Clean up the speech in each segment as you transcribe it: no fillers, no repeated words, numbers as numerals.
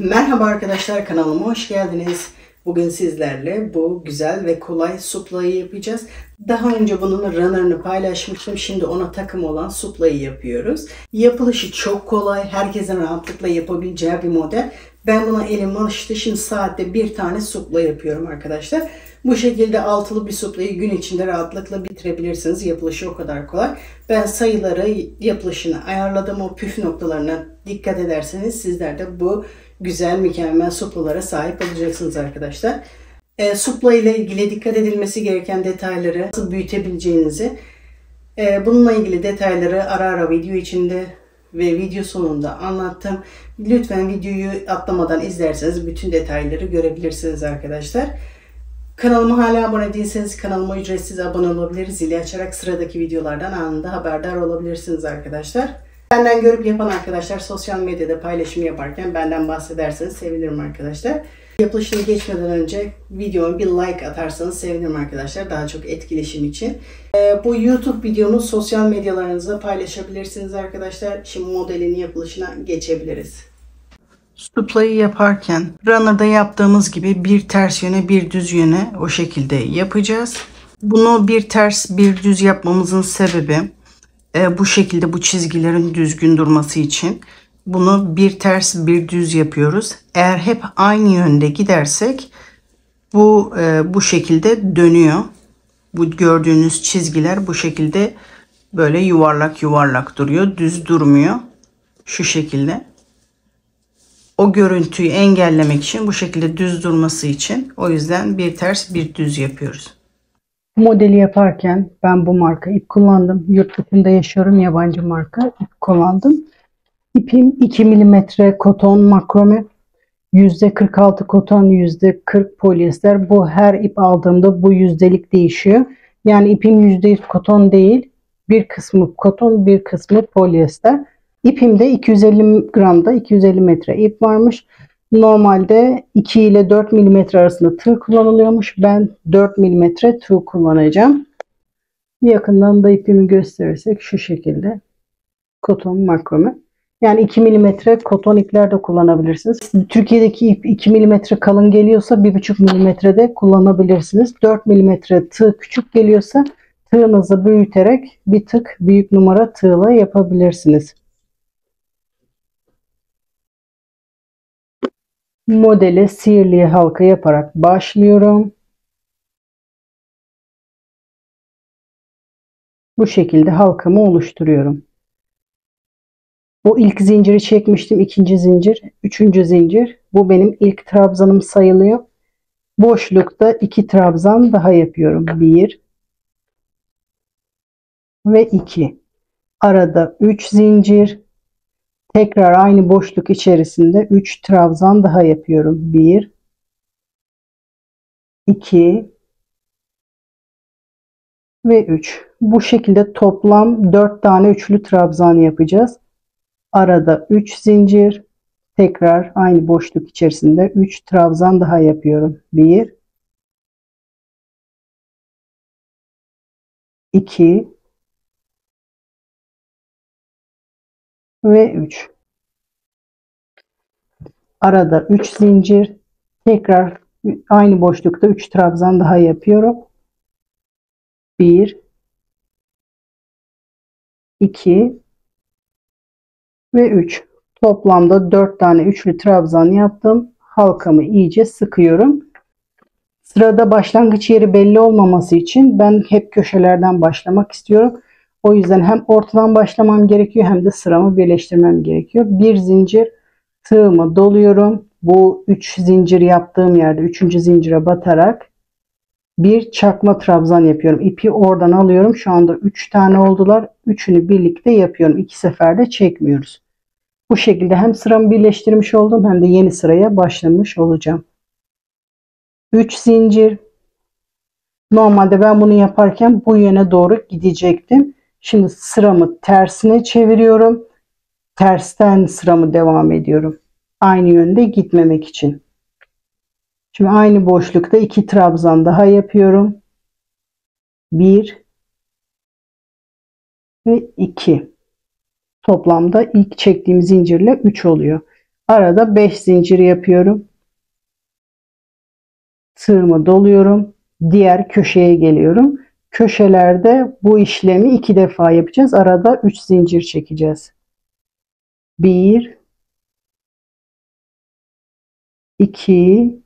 Merhaba arkadaşlar, kanalıma hoş geldiniz. Bugün sizlerle bu güzel ve kolay suplayı yapacağız. Daha önce bunun runner'ını paylaşmıştım. Şimdi ona takım olan suplayı yapıyoruz. Yapılışı çok kolay. Herkesin rahatlıkla yapabileceği bir model. Ben buna elim alıştı. Şimdi saatte bir tane supla yapıyorum arkadaşlar. Bu şekilde altılı bir suplayı gün içinde rahatlıkla bitirebilirsiniz. Yapılışı o kadar kolay. Ben sayıları, yapılışını ayarladım. O püf noktalarına dikkat ederseniz sizler de bu güzel, mükemmel suplalara sahip olacaksınız arkadaşlar. Supla ile ilgili dikkat edilmesi gereken detayları, nasıl büyütebileceğinizi, bununla ilgili detayları ara ara video içinde ve video sonunda anlattım. Lütfen videoyu atlamadan izlerseniz bütün detayları görebilirsiniz arkadaşlar. Kanalıma hala abone değilseniz kanalıma ücretsiz abone olabilir. Zili açarak sıradaki videolardan anında haberdar olabilirsiniz arkadaşlar. Benden görüp yapan arkadaşlar sosyal medyada paylaşım yaparken benden bahsederseniz sevinirim arkadaşlar. Yapılışına geçmeden önce videoma bir like atarsanız sevinirim arkadaşlar. Daha çok etkileşim için. Bu YouTube videomu sosyal medyalarınızda paylaşabilirsiniz arkadaşlar. Şimdi modelin yapılışına geçebiliriz. Suplayı yaparken runner'da yaptığımız gibi bir ters yöne bir düz yöne o şekilde yapacağız. Bunu bir ters bir düz yapmamızın sebebi bu şekilde bu çizgilerin düzgün durması için bunu bir ters bir düz yapıyoruz. Eğer hep aynı yönde gidersek bu şekilde dönüyor. Bu gördüğünüz çizgiler bu şekilde böyle yuvarlak yuvarlak duruyor. Düz durmuyor. Şu şekilde. O görüntüyü engellemek için bu şekilde düz durması için o yüzden bir ters bir düz yapıyoruz. Modeli yaparken ben bu marka ip kullandım. Yurt dışında yaşıyorum. Yabancı marka ip kullandım. İpim 2 milimetre koton makrome. %46 koton, %40 polyester. Bu her ip aldığımda bu yüzdelik değişiyor. Yani ipim %100 koton değil. Bir kısmı koton, bir kısmı polyester. İpimde 250 gramda 250 metre ip varmış. Normalde 2 ile 4 milimetre arasında tığ kullanılıyormuş. Ben 4 milimetre tığ kullanacağım. Yakından da ipimi gösterirsek şu şekilde koton makrome. Yani 2 milimetre koton ipler de kullanabilirsiniz. Türkiye'deki ip 2 milimetre kalın geliyorsa 1,5 milimetre de kullanabilirsiniz. 4 milimetre tığ küçük geliyorsa tığınızı büyüterek bir tık büyük numara tığla yapabilirsiniz. Modele sihirli halka yaparak başlıyorum. Bu şekilde halkamı oluşturuyorum. Bu ilk zinciri çekmiştim. İkinci zincir, üçüncü zincir. Bu benim ilk trabzanım sayılıyor. Boşlukta 2 trabzan daha yapıyorum. 1 ve 2. Arada 3 zincir. Tekrar aynı boşluk içerisinde 3 trabzan daha yapıyorum. 1 2 ve 3. Bu şekilde toplam 4 tane üçlü trabzan yapacağız. Arada 3 zincir. Tekrar aynı boşluk içerisinde 3 trabzan daha yapıyorum. 1 2 ve 3. Arada 3 zincir. Tekrar aynı boşlukta 3 trabzan daha yapıyorum. 1 2 ve 3. Toplamda 4 tane üçlü trabzan yaptım. Halkamı iyice sıkıyorum. Sırada başlangıç yeri belli olmaması için ben hep köşelerden başlamak istiyorum. O yüzden hem ortadan başlamam gerekiyor hem de sıramı birleştirmem gerekiyor. Bir zincir tığımı doluyorum. Bu 3 zincir yaptığım yerde 3. zincire batarak bir çakma trabzan yapıyorum. İpi oradan alıyorum. Şu anda 3 tane oldular. Üçünü birlikte yapıyorum. 2 seferde çekmiyoruz. Bu şekilde hem sıramı birleştirmiş oldum hem de yeni sıraya başlamış olacağım. 3 zincir. Normalde ben bunu yaparken bu yöne doğru gidecektim. Şimdi sıramı tersine çeviriyorum. Tersten sıramı devam ediyorum. Aynı yönde gitmemek için. Şimdi aynı boşlukta 2 trabzan daha yapıyorum. 1 ve 2. Toplamda ilk çektiğim zincirle 3 oluyor. Arada 5 zincir yapıyorum. Tığımı doluyorum. Diğer köşeye geliyorum. Köşelerde bu işlemi 2 defa yapacağız. Arada 3 zincir çekeceğiz. 1 2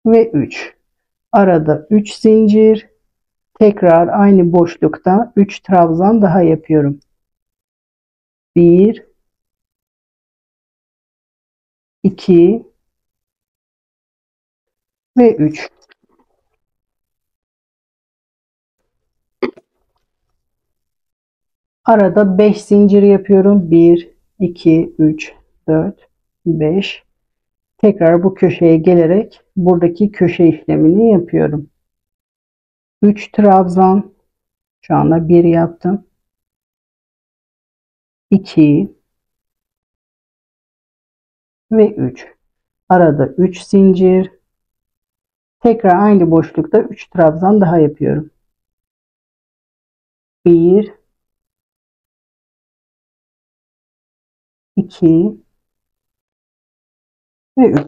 ve 3. Arada 3 zincir. Tekrar aynı boşlukta 3 trabzan daha yapıyorum. 1 2 ve 3. Arada 5 zincir yapıyorum. 1 2 3 4 5. Tekrar bu köşeye gelerek buradaki köşe işlemini yapıyorum. 3 trabzan, şu anda 1 yaptım. 2 ve 3. Arada 3 zincir. Tekrar aynı boşlukta 3 trabzan daha yapıyorum. 1 2 ve 3.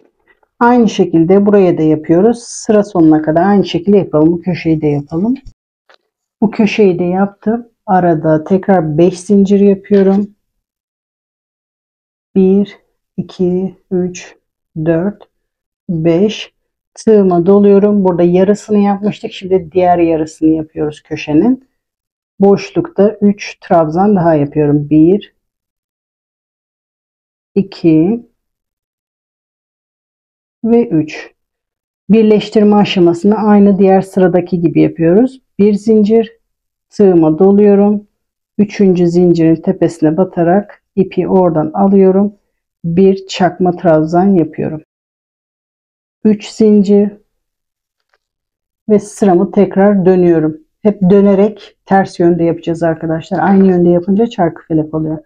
Aynı şekilde buraya da yapıyoruz. Sıra sonuna kadar aynı şekilde yapalım. Bu köşeyi de yapalım. Bu köşeyi de yaptım. Arada tekrar 5 zincir yapıyorum. 1 2 3 4 5. Tığıma doluyorum. Burada yarısını yapmıştık. Şimdi diğer yarısını yapıyoruz köşenin. Boşlukta 3 trabzan daha yapıyorum. 1 2 ve 3. Birleştirme aşamasını aynı diğer sıradaki gibi yapıyoruz. Bir zincir, tığıma doluyorum. Üçüncü zincirin tepesine batarak ipi oradan alıyorum. Bir çakma trabzan yapıyorum. 3 zincir ve sıramı tekrar dönüyorum. Hep dönerek ters yönde yapacağız arkadaşlar. Aynı yönde yapınca çarkıfelek oluyor.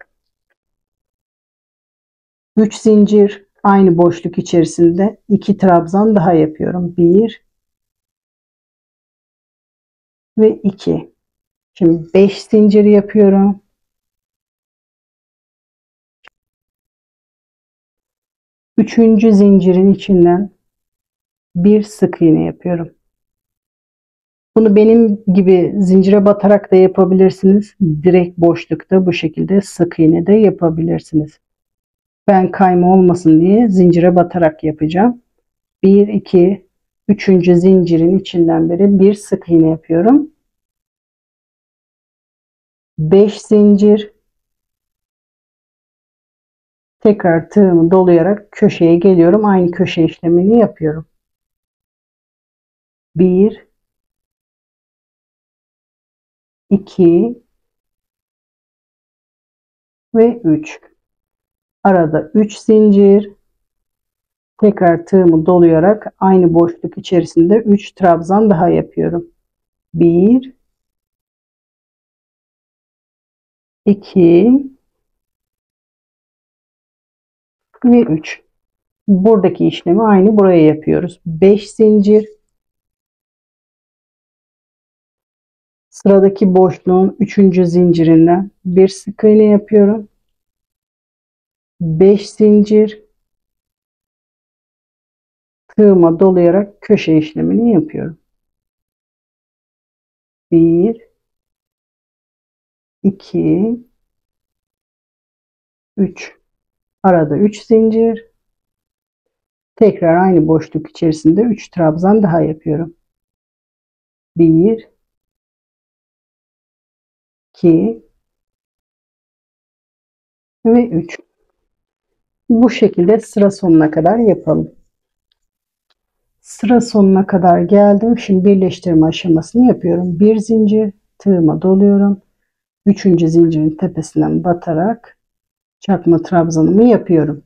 3 zincir, aynı boşluk içerisinde 2 trabzan daha yapıyorum. 1 ve 2. Şimdi 5 zincir yapıyorum. Üçüncü zincirin içinden bir sık iğne yapıyorum. Bunu benim gibi zincire batarak da yapabilirsiniz. Direkt boşlukta bu şekilde sık iğne de yapabilirsiniz. Ben kayma olmasın diye zincire batarak yapacağım. 1 2 üçüncü zincirin içinden beri bir sık iğne yapıyorum. 5 zincir. Tekrar tığımı dolayarak köşeye geliyorum. Aynı köşe işlemini yapıyorum. 1 2 ve 3. Arada 3 zincir. Tekrar tığımı dolayarak aynı boşluk içerisinde 3 trabzan daha yapıyorum. 1 2 ve 3. Buradaki işlemi aynı buraya yapıyoruz. 5 zincir. Sıradaki boşluğun 3. zincirinden bir sık iğne yapıyorum. 5 zincir. Tığıma dolayarak köşe işlemini yapıyorum. 1 2 3. Arada 3 zincir. Tekrar aynı boşluk içerisinde 3 trabzan daha yapıyorum. 1 2 ve 3. Bu şekilde sıra sonuna kadar yapalım. Sıra sonuna kadar geldim. Şimdi birleştirme aşamasını yapıyorum. Bir zincir, tığıma doluyorum. Üçüncü zincirin tepesinden batarak çakma trabzanımı yapıyorum.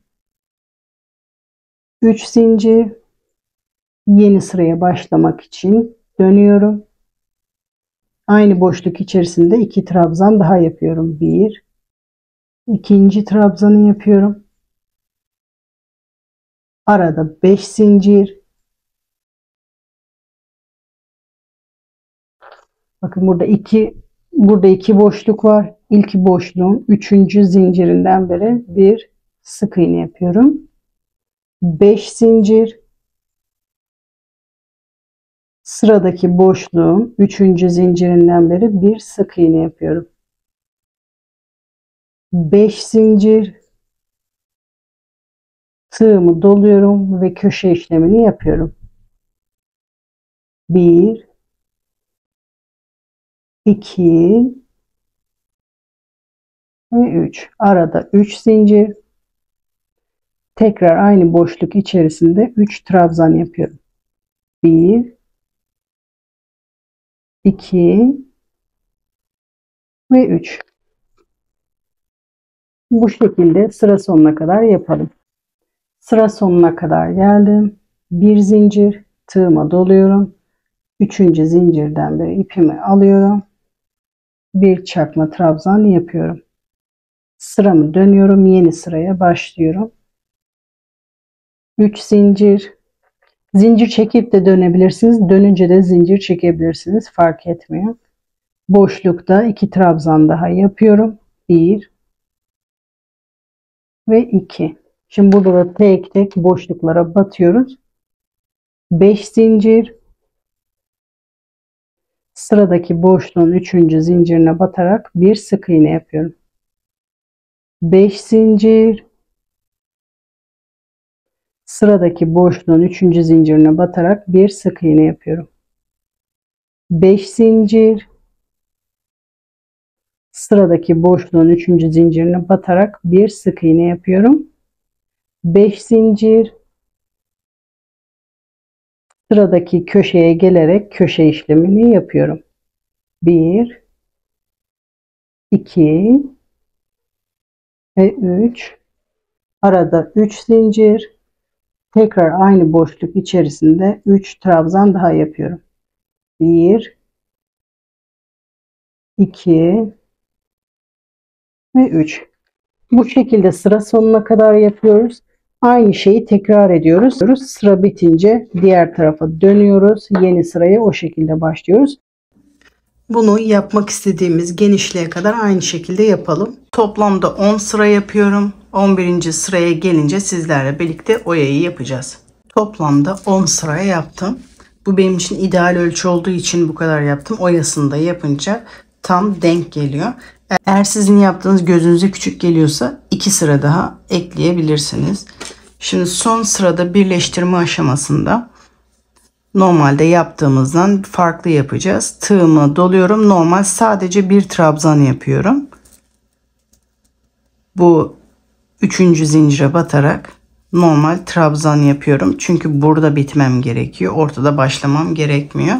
3 zincir, yeni sıraya başlamak için dönüyorum. Aynı boşluk içerisinde 2 trabzan daha yapıyorum. 1 ikinci trabzanı yapıyorum. Arada 5 zincir. Bakın burada iki boşluk var. İlk boşluğun 3. zincirinden beri 1 sık iğne yapıyorum. 5 zincir. Sıradaki boşluğun 3. zincirinden beri bir sık iğne yapıyorum. 5 zincir. Tığımı doluyorum ve köşe işlemini yapıyorum. 1 2 ve 3. Arada 3 zincir. Tekrar aynı boşluk içerisinde 3 trabzan yapıyorum. 1 2 ve 3. Bu şekilde sıra sonuna kadar yapalım. Sıra sonuna kadar geldim. Bir zincir, tığıma doluyorum. 3. zincirden beri ipimi alıyorum. Bir çakma trabzan yapıyorum. Sıramı dönüyorum. Yeni sıraya başlıyorum. 3 zincir. Zincir çekip de dönebilirsiniz. Dönünce de zincir çekebilirsiniz. Fark etmiyor. Boşlukta 2 trabzan daha yapıyorum. 1 ve 2. Şimdi burada da tek tek boşluklara batıyoruz. 5 zincir. Sıradaki boşluğun 3. zincirine batarak bir sık iğne yapıyorum. 5 zincir. Sıradaki boşluğun 3. zincirine batarak bir sık iğne yapıyorum. 5 zincir. Sıradaki boşluğun 3. zincirine batarak bir sık iğne yapıyorum. 5 zincir. Sıradaki köşeye gelerek köşe işlemini yapıyorum. 1 2 ve 3. Arada 3 zincir. Tekrar aynı boşluk içerisinde 3 trabzan daha yapıyorum. 1 2 ve 3. Bu şekilde sıra sonuna kadar yapıyoruz. Aynı şeyi tekrar ediyoruz. Sıra bitince diğer tarafa dönüyoruz. Yeni sıraya o şekilde başlıyoruz. Bunu yapmak istediğimiz genişliğe kadar aynı şekilde yapalım. Toplamda 10 sıra yapıyorum. 11. sıraya gelince sizlerle birlikte oyayı yapacağız. Toplamda 10 sıraya yaptım. Bu benim için ideal ölçü olduğu için bu kadar yaptım. Oyasını da yapınca tam denk geliyor. Eğer sizin yaptığınız gözünüze küçük geliyorsa 2 sıra daha ekleyebilirsiniz. Şimdi son sırada birleştirme aşamasında normalde yaptığımızdan farklı yapacağız. Tığımı doluyorum. Normal sadece bir trabzan yapıyorum. Bu 3. zincire batarak normal trabzan yapıyorum. Çünkü burada bitmem gerekiyor. Ortada başlamam gerekmiyor.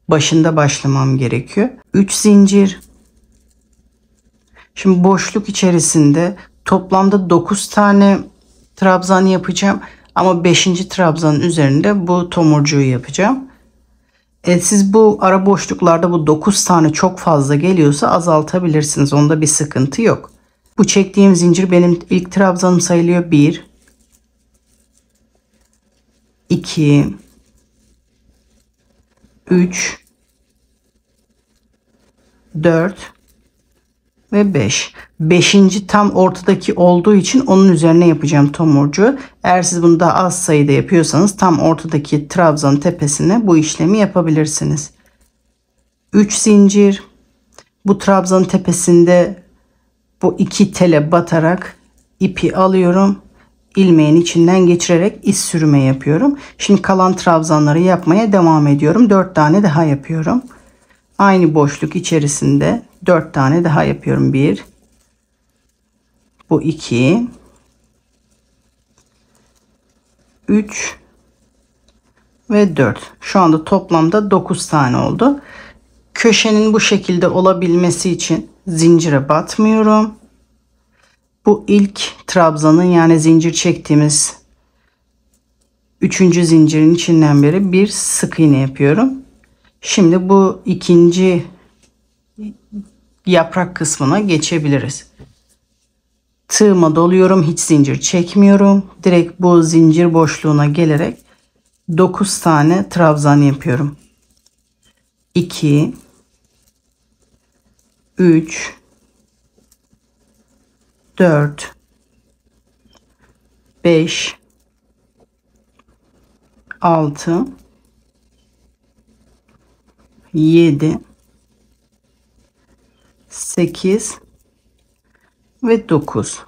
Başında başlamam gerekiyor. 3 zincir. Şimdi boşluk içerisinde toplamda 9 tane trabzan yapacağım. Ama 5. trabzanın üzerinde bu tomurcuğu yapacağım. Siz bu ara boşluklarda bu 9 tane çok fazla geliyorsa azaltabilirsiniz. Onda bir sıkıntı yok. Bu çektiğim zincir benim ilk trabzanım sayılıyor. 1 2 3 4 ve 5. 5. tam ortadaki olduğu için onun üzerine yapacağım tomurcuğu. Eğer siz bunu daha az sayıda yapıyorsanız tam ortadaki trabzanın tepesine bu işlemi yapabilirsiniz. 3 zincir. Bu trabzanın tepesinde bu 2 tele batarak ipi alıyorum. İlmeğin içinden geçirerek iz sürme yapıyorum. Şimdi kalan trabzanları yapmaya devam ediyorum. 4 tane daha yapıyorum. Aynı boşluk içerisinde 4 tane daha yapıyorum. 1 bu 2 3 ve 4. Şu anda toplamda 9 tane oldu. Köşenin bu şekilde olabilmesi için zincire batmıyorum. Bu ilk trabzanın yani zincir çektiğimiz 3. zincirin içinden beri bir sık iğne yapıyorum. Şimdi bu ikinci yaprak kısmına geçebiliriz. Tığıma doluyorum. Hiç zincir çekmiyorum. Direkt bu zincir boşluğuna gelerek 9 tane trabzan yapıyorum. 2 3 4 5, 6, 7, 8 ve 9.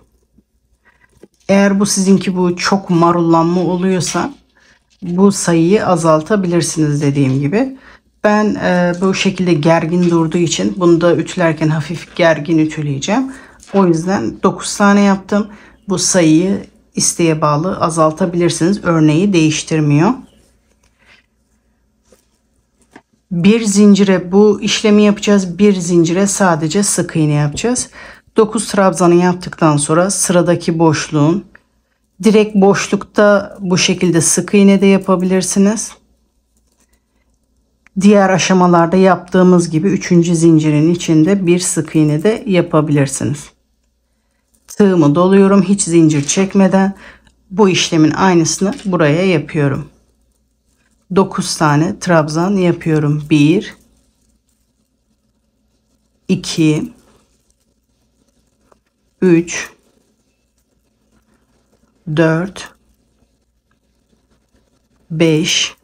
Eğer bu sizinki bu çok marullanma oluyorsa bu sayıyı azaltabilirsiniz dediğim gibi. Ben bu şekilde gergin durduğu için bunu da ütülerken hafif gergin ütüleyeceğim. O yüzden 9 tane yaptım. Bu sayıyı isteğe bağlı azaltabilirsiniz. Örneği değiştirmiyor. Bir zincire bu işlemi yapacağız. Bir zincire sadece sık iğne yapacağız. 9 trabzanı yaptıktan sonra sıradaki boşluğun direkt boşlukta bu şekilde sık iğne de yapabilirsiniz. Diğer aşamalarda yaptığımız gibi 3. zincirin içinde bir sık iğne de yapabilirsiniz. Tığımı doluyorum hiç zincir çekmeden. Bu işlemin aynısını buraya yapıyorum. 9 tane trabzan yapıyorum. 1, 2, 3, 4, 5,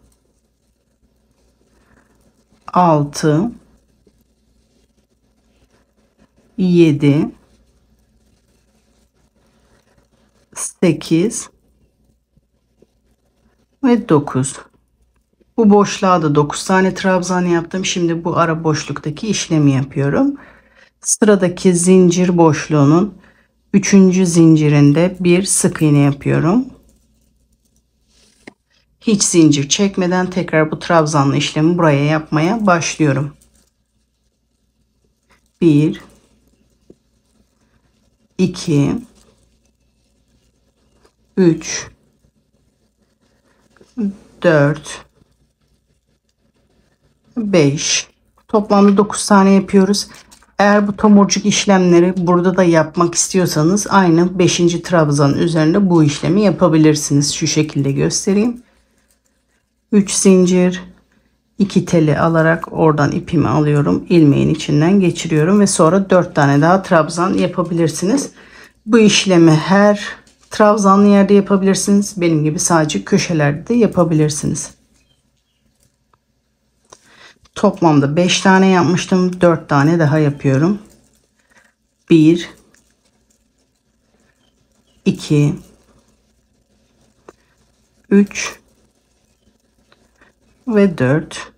6, 7, 8 ve 9. Bu boşluğa da 9 tane trabzan yaptım. Şimdi bu ara boşluktaki işlemi yapıyorum. Sıradaki zincir boşluğunun 3. zincirinde bir sık iğne yapıyorum. Hiç zincir çekmeden tekrar bu trabzanlı işlemi buraya yapmaya başlıyorum. 1, 2, 3, 4, 5. Toplamda 9 tane yapıyoruz. Eğer bu tomurcuk işlemleri burada da yapmak istiyorsanız aynı 5. trabzanın üzerinde bu işlemi yapabilirsiniz. Şu şekilde göstereyim. 3 zincir, 2 teli alarak oradan ipimi alıyorum. İlmeğin içinden geçiriyorum ve sonra 4 tane daha trabzan yapabilirsiniz. Bu işlemi her trabzanlı yerde yapabilirsiniz. Benim gibi sadece köşelerde de yapabilirsiniz. Toplamda 5 tane yapmıştım. 4 tane daha yapıyorum. 1, 2, 3 ve 4.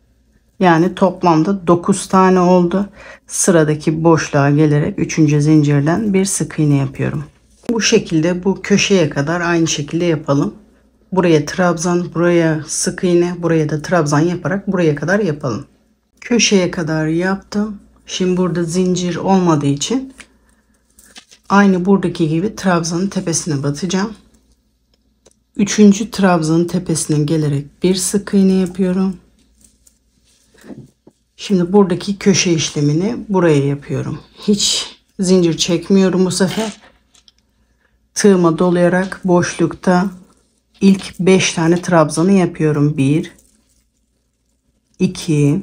Yani toplamda 9 tane oldu. Sıradaki boşluğa gelerek 3. zincirden bir sık iğne yapıyorum. Bu şekilde bu köşeye kadar aynı şekilde yapalım. Buraya trabzan, buraya sık iğne, buraya da trabzan yaparak buraya kadar yapalım. Köşeye kadar yaptım. Şimdi burada zincir olmadığı için aynı buradaki gibi trabzanın tepesine batacağım. 3. trabzanın tepesine gelerek bir sık iğne yapıyorum. Şimdi buradaki köşe işlemini buraya yapıyorum. Hiç zincir çekmiyorum bu sefer. Tığıma dolayarak boşlukta ilk 5 tane trabzanı yapıyorum. 1, 2,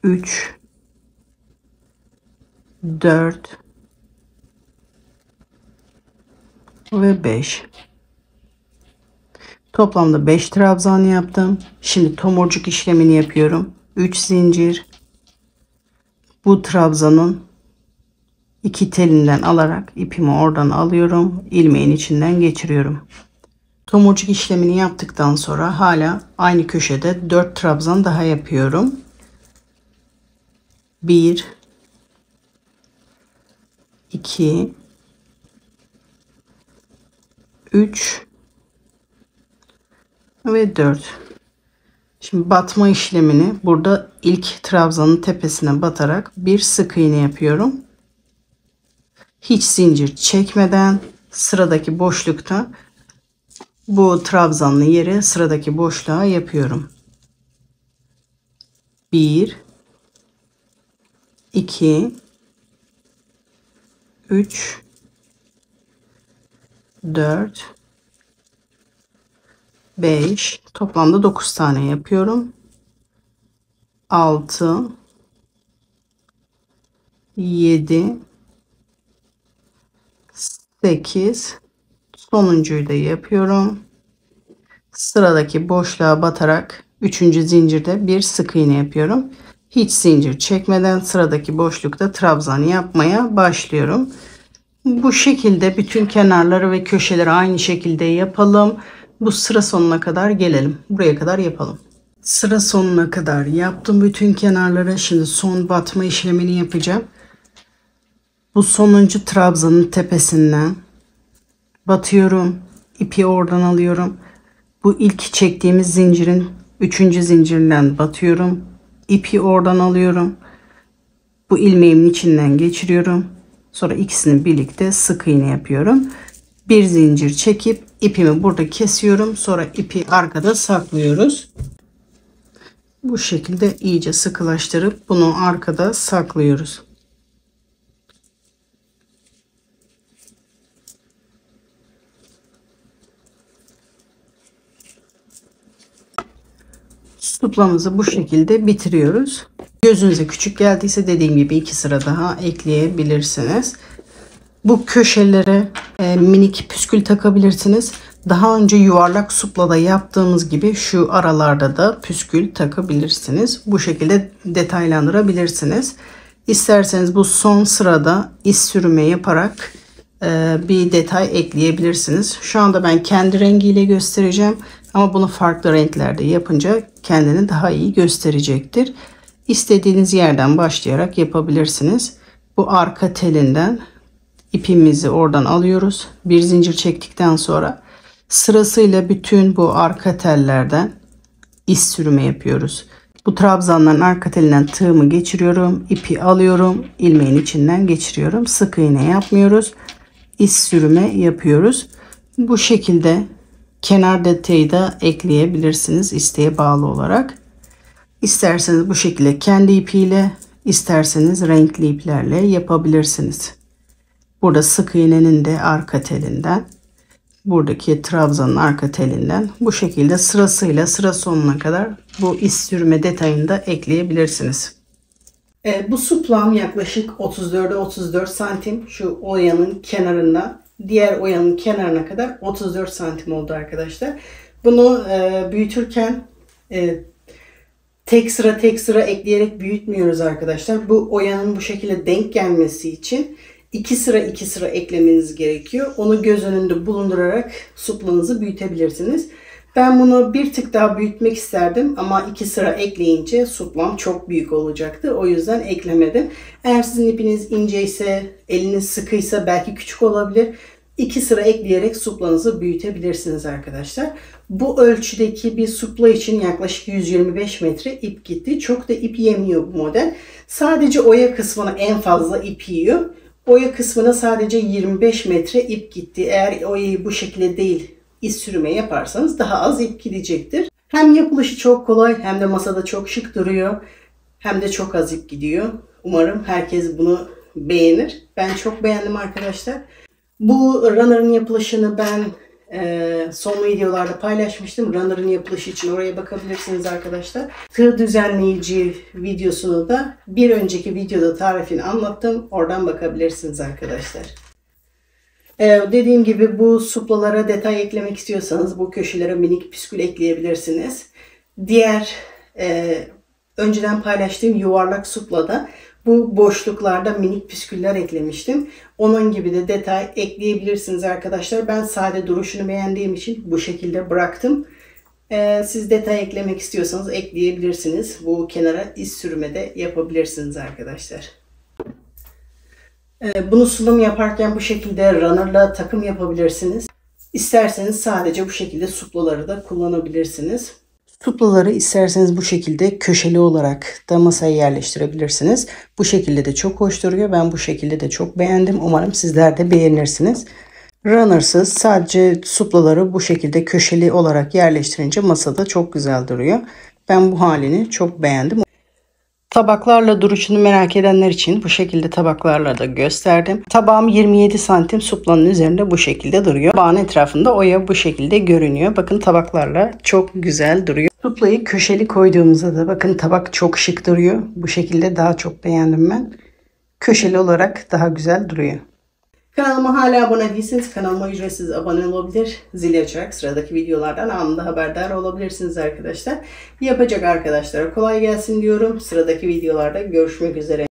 3, 4 ve 5. Toplamda 5 trabzan yaptım. Şimdi tomurcuk işlemini yapıyorum. 3 zincir. Bu trabzanın 2 telinden alarak ipimi oradan alıyorum. İlmeğin içinden geçiriyorum. Tomurcuk işlemini yaptıktan sonra hala aynı köşede 4 trabzan daha yapıyorum. 1, 2, 3 ve 4. Şimdi batma işlemini burada ilk trabzanın tepesine batarak bir sık iğne yapıyorum. Hiç zincir çekmeden sıradaki boşlukta bu trabzanlı yeri sıradaki boşluğa yapıyorum. 1, 2, 3, 4, 5, toplamda 9 tane yapıyorum. 6, 7, 8 Sonuncuyu da yapıyorum. Sıradaki boşluğa batarak 3. zincirde bir sık iğne yapıyorum. Hiç zincir çekmeden sıradaki boşlukta trabzan yapmaya başlıyorum. Bu şekilde bütün kenarları ve köşeleri aynı şekilde yapalım. Bu sıra sonuna kadar gelelim. Buraya kadar yapalım. Sıra sonuna kadar yaptım bütün kenarları. Şimdi son batma işlemini yapacağım. Bu sonuncu trabzanın tepesinden batıyorum. İpi oradan alıyorum. Bu ilk çektiğimiz zincirin 3. zincirinden batıyorum. İpi oradan alıyorum. Bu ilmeğimin içinden geçiriyorum. Sonra ikisini birlikte sık iğne yapıyorum. Bir zincir çekip ipimi burada kesiyorum. Sonra ipi arkada saklıyoruz. Bu şekilde iyice sıkılaştırıp bunu arkada saklıyoruz. Suplamızı bu şekilde bitiriyoruz. Gözünüze küçük geldiyse dediğim gibi 2 sıra daha ekleyebilirsiniz. Bu köşelere minik püskül takabilirsiniz. Daha önce yuvarlak suplada yaptığımız gibi şu aralarda da püskül takabilirsiniz. Bu şekilde detaylandırabilirsiniz. İsterseniz bu son sırada iz sürümü yaparak bir detay ekleyebilirsiniz. Şu anda ben kendi rengiyle göstereceğim. Ama bunu farklı renklerde yapınca kendini daha iyi gösterecektir. İstediğiniz yerden başlayarak yapabilirsiniz. Bu arka telinden ipimizi oradan alıyoruz. Bir zincir çektikten sonra sırasıyla bütün bu arka tellerden iz sürümü yapıyoruz. Bu trabzanların arka telinden tığımı geçiriyorum. İpi alıyorum. İlmeğin içinden geçiriyorum. Sık iğne yapmıyoruz. İz sürümü yapıyoruz. Bu şekilde kenar detayı da ekleyebilirsiniz isteğe bağlı olarak. İsterseniz bu şekilde kendi ipiyle, isterseniz renkli iplerle yapabilirsiniz. Burada sık iğnenin de arka telinden, buradaki trabzanın arka telinden bu şekilde sırasıyla sıra sonuna kadar bu iz sürme detayını da ekleyebilirsiniz. Bu suplam yaklaşık 34'e 34 santim. Şu oyanın kenarından diğer oyanın kenarına kadar 34 santim oldu arkadaşlar. Bunu büyütürken tek sıra ekleyerek büyütmüyoruz arkadaşlar. Bu oyanın bu şekilde denk gelmesi için 2 sıra eklemeniz gerekiyor. Onu göz önünde bulundurarak suplanızı büyütebilirsiniz. Ben bunu bir tık daha büyütmek isterdim ama 2 sıra ekleyince suplam çok büyük olacaktı. O yüzden eklemedim. Eğer sizin ipiniz ince ise, eliniz sıkıysa belki küçük olabilir. 2 sıra ekleyerek suplanızı büyütebilirsiniz arkadaşlar. Bu ölçüdeki bir supla için yaklaşık 125 metre ip gitti. Çok da ip yemiyor bu model. Sadece oya kısmına en fazla ip yiyor. Oya kısmına sadece 25 metre ip gitti. Eğer oyayı bu şekilde değil iz sürme yaparsanız daha az ip gidecektir. Hem yapılışı çok kolay hem de masada çok şık duruyor. Hem de çok az ip gidiyor. Umarım herkes bunu beğenir. Ben çok beğendim arkadaşlar. Bu runner'ın yapılışını ben son videolarda paylaşmıştım. Runner'ın yapılışı için oraya bakabilirsiniz arkadaşlar. Tığ düzenleyici videosunu da bir önceki videoda tarifini anlattım. Oradan bakabilirsiniz arkadaşlar. Dediğim gibi bu suplalara detay eklemek istiyorsanız bu köşelere minik püskül ekleyebilirsiniz. Diğer önceden paylaştığım yuvarlak suplada bu boşluklarda minik püsküller eklemiştim. Onun gibi de detay ekleyebilirsiniz arkadaşlar. Ben sade duruşunu beğendiğim için bu şekilde bıraktım. Siz detay eklemek istiyorsanız ekleyebilirsiniz. Bu kenara iz sürme de yapabilirsiniz arkadaşlar. Bunu sunum yaparken bu şekilde runner'la takım yapabilirsiniz. İsterseniz sadece bu şekilde suplaları da kullanabilirsiniz. Suplaları isterseniz bu şekilde köşeli olarak da masaya yerleştirebilirsiniz. Bu şekilde de çok hoş duruyor. Ben bu şekilde de çok beğendim. Umarım sizler de beğenirsiniz. Runner'sız sadece suplaları bu şekilde köşeli olarak yerleştirince masada çok güzel duruyor. Ben bu halini çok beğendim. Tabaklarla duruşunu merak edenler için bu şekilde tabaklarla da gösterdim. Tabağım 27 santim suplanın üzerinde bu şekilde duruyor. Tabağın etrafında oya bu şekilde görünüyor. Bakın tabaklarla çok güzel duruyor. Suplayı köşeli koyduğumuzda da bakın tabak çok şık duruyor. Bu şekilde daha çok beğendim ben. Köşeli olarak daha güzel duruyor. Kanalıma hala abone değilseniz kanalıma ücretsiz abone olabilir. Zili açarak sıradaki videolardan anında haberdar olabilirsiniz arkadaşlar. Yapacak arkadaşlara kolay gelsin diyorum. Sıradaki videolarda görüşmek üzere.